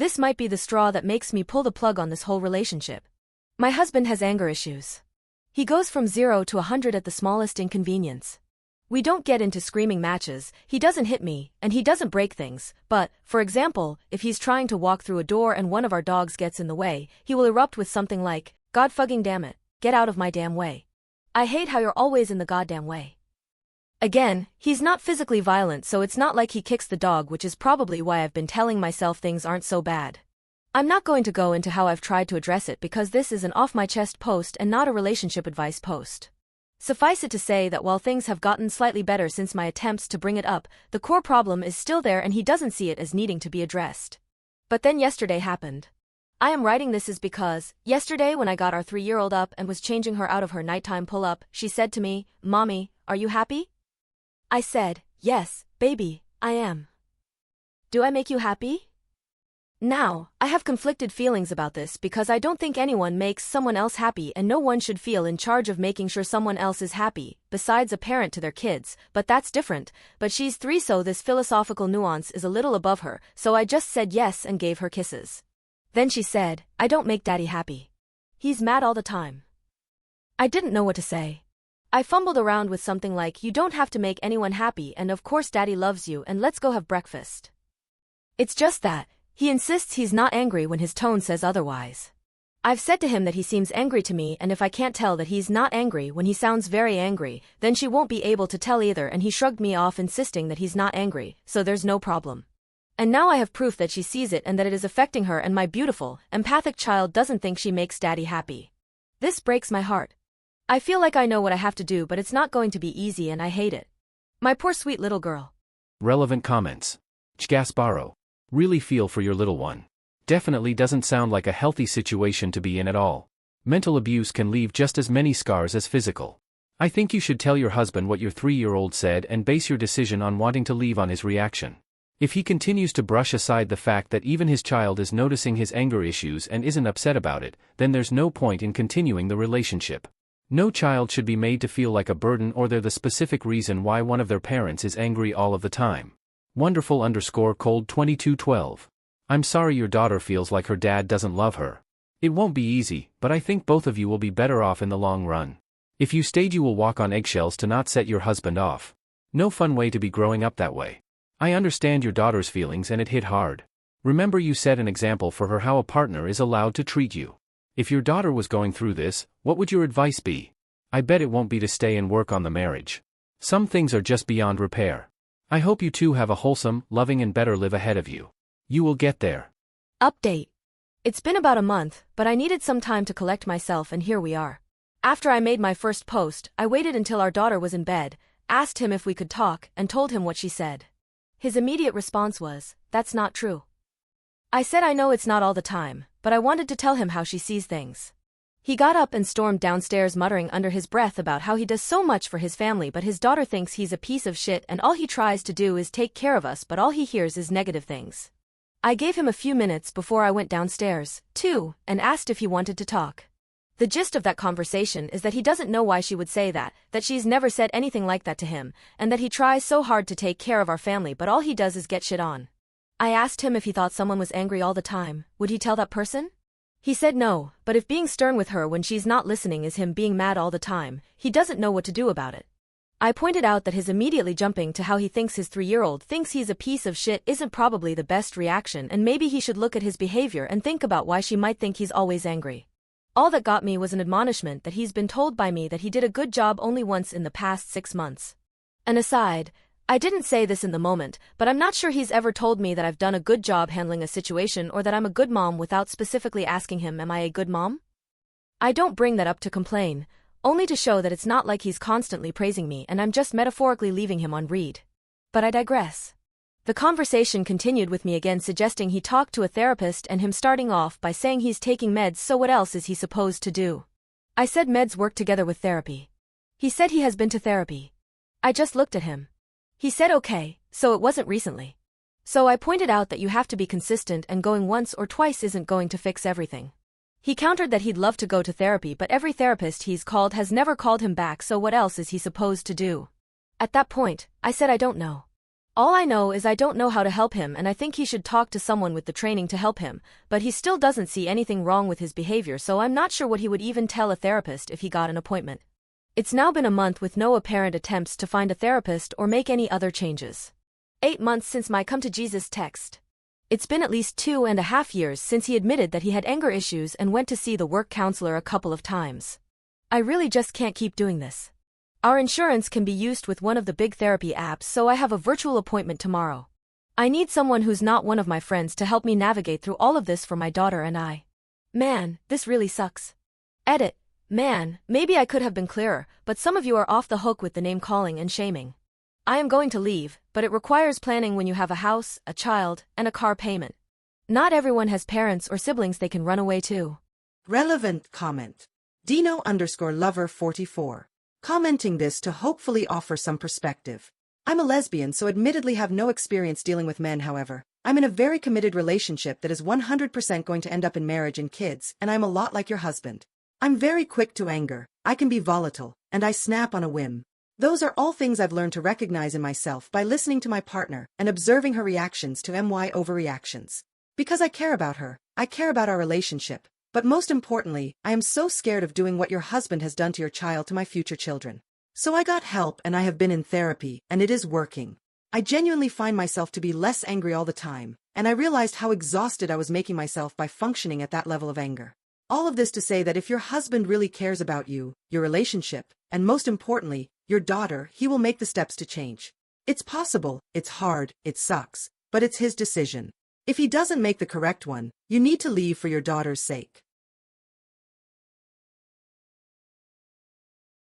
This might be the straw that makes me pull the plug on this whole relationship. My husband has anger issues. He goes from 0 to 100 at the smallest inconvenience. We don't get into screaming matches, he doesn't hit me, and he doesn't break things, but, for example, if he's trying to walk through a door and one of our dogs gets in the way, he will erupt with something like, "God fucking damn it, get out of my damn way. I hate how you're always in the goddamn way." Again, he's not physically violent, so it's not like he kicks the dog, which is probably why I've been telling myself things aren't so bad. I'm not going to go into how I've tried to address it because this is an off-my-chest post and not a relationship advice post. Suffice it to say that while things have gotten slightly better since my attempts to bring it up, the core problem is still there and he doesn't see it as needing to be addressed. But then yesterday happened. I am writing this is because, yesterday when I got our 3-year-old up and was changing her out of her nighttime pull-up, she said to me, "Mommy, are you happy?" I said, "Yes, baby, I am." Do I make you happy? Now, I have conflicted feelings about this because I don't think anyone makes someone else happy and no one should feel in charge of making sure someone else is happy, besides a parent to their kids, but that's different, but she's 3 so this philosophical nuance is a little above her, so I just said yes and gave her kisses. Then she said, "I don't make daddy happy. He's mad all the time." I didn't know what to say. I fumbled around with something like, "You don't have to make anyone happy and of course daddy loves you and let's go have breakfast." It's just that, he insists he's not angry when his tone says otherwise. I've said to him that he seems angry to me and if I can't tell that he's not angry when he sounds very angry, then she won't be able to tell either and he shrugged me off insisting that he's not angry, so there's no problem. And now I have proof that she sees it and that it is affecting her and my beautiful, empathic child doesn't think she makes daddy happy. This breaks my heart. I feel like I know what I have to do but it's not going to be easy and I hate it. My poor sweet little girl. Relevant comments. Gasparo. Really feel for your little one. Definitely doesn't sound like a healthy situation to be in at all. Mental abuse can leave just as many scars as physical. I think you should tell your husband what your 3-year-old said and base your decision on wanting to leave on his reaction. If he continues to brush aside the fact that even his child is noticing his anger issues and isn't upset about it, then there's no point in continuing the relationship. No child should be made to feel like a burden or they're the specific reason why one of their parents is angry all of the time. Wonderful_cold 2212. I'm sorry your daughter feels like her dad doesn't love her. It won't be easy, but I think both of you will be better off in the long run. If you stayed you will walk on eggshells to not set your husband off. No fun way to be growing up that way. I understand your daughter's feelings and it hit hard. Remember you set an example for her how a partner is allowed to treat you. If your daughter was going through this, what would your advice be? I bet it won't be to stay and work on the marriage. Some things are just beyond repair. I hope you two have a wholesome, loving and better live ahead of you. You will get there. Update. It's been about a month, but I needed some time to collect myself and here we are. After I made my first post, I waited until our daughter was in bed, asked him if we could talk, and told him what she said. His immediate response was, "That's not true." I said I know it's not all the time, but I wanted to tell him how she sees things. He got up and stormed downstairs muttering under his breath about how he does so much for his family but his daughter thinks he's a piece of shit and all he tries to do is take care of us but all he hears is negative things. I gave him a few minutes before I went downstairs, too, and asked if he wanted to talk. The gist of that conversation is that he doesn't know why she would say that she's never said anything like that to him, and that he tries so hard to take care of our family but all he does is get shit on. I asked him if he thought someone was angry all the time, would he tell that person? He said no, but if being stern with her when she's not listening is him being mad all the time, he doesn't know what to do about it. I pointed out that his immediately jumping to how he thinks his 3-year-old thinks he's a piece of shit isn't probably the best reaction and maybe he should look at his behavior and think about why she might think he's always angry. All that got me was an admonishment that he's been told by me that he did a good job only once in the past 6 months. An aside, I didn't say this in the moment, but I'm not sure he's ever told me that I've done a good job handling a situation or that I'm a good mom without specifically asking him, am I a good mom? I don't bring that up to complain, only to show that it's not like he's constantly praising me and I'm just metaphorically leaving him on read. But I digress. The conversation continued with me again suggesting he talked to a therapist and him starting off by saying he's taking meds so what else is he supposed to do? I said meds work together with therapy. He said he has been to therapy. I just looked at him. He said okay, so it wasn't recently. So I pointed out that you have to be consistent and going once or twice isn't going to fix everything. He countered that he'd love to go to therapy but every therapist he's called has never called him back so what else is he supposed to do? At that point, I said I don't know. All I know is I don't know how to help him and I think he should talk to someone with the training to help him, but he still doesn't see anything wrong with his behavior, so I'm not sure what he would even tell a therapist if he got an appointment. It's now been a month with no apparent attempts to find a therapist or make any other changes. 8 months since my come to Jesus text. It's been at least 2.5 years since he admitted that he had anger issues and went to see the work counselor a couple of times. I really just can't keep doing this. Our insurance can be used with one of the big therapy apps, so I have a virtual appointment tomorrow. I need someone who's not one of my friends to help me navigate through all of this for my daughter and I. Man, this really sucks. Edit. Man, maybe I could have been clearer, but some of you are off the hook with the name calling and shaming. I am going to leave, but it requires planning when you have a house, a child, and a car payment. Not everyone has parents or siblings they can run away to. Relevant comment. Dino_lover44. Commenting this to hopefully offer some perspective. I'm a lesbian, so admittedly have no experience dealing with men. However, I'm in a very committed relationship that is 100% going to end up in marriage and kids, and I'm a lot like your husband. I'm very quick to anger, I can be volatile, and I snap on a whim. Those are all things I've learned to recognize in myself by listening to my partner and observing her reactions to my overreactions. Because I care about her, I care about our relationship. But most importantly, I am so scared of doing what your husband has done to your child to my future children. So I got help and I have been in therapy, and it is working. I genuinely find myself to be less angry all the time, and I realized how exhausted I was making myself by functioning at that level of anger. All of this to say that if your husband really cares about you, your relationship, and most importantly, your daughter, he will make the steps to change. It's possible, it's hard, it sucks, but it's his decision. If he doesn't make the correct one, you need to leave for your daughter's sake.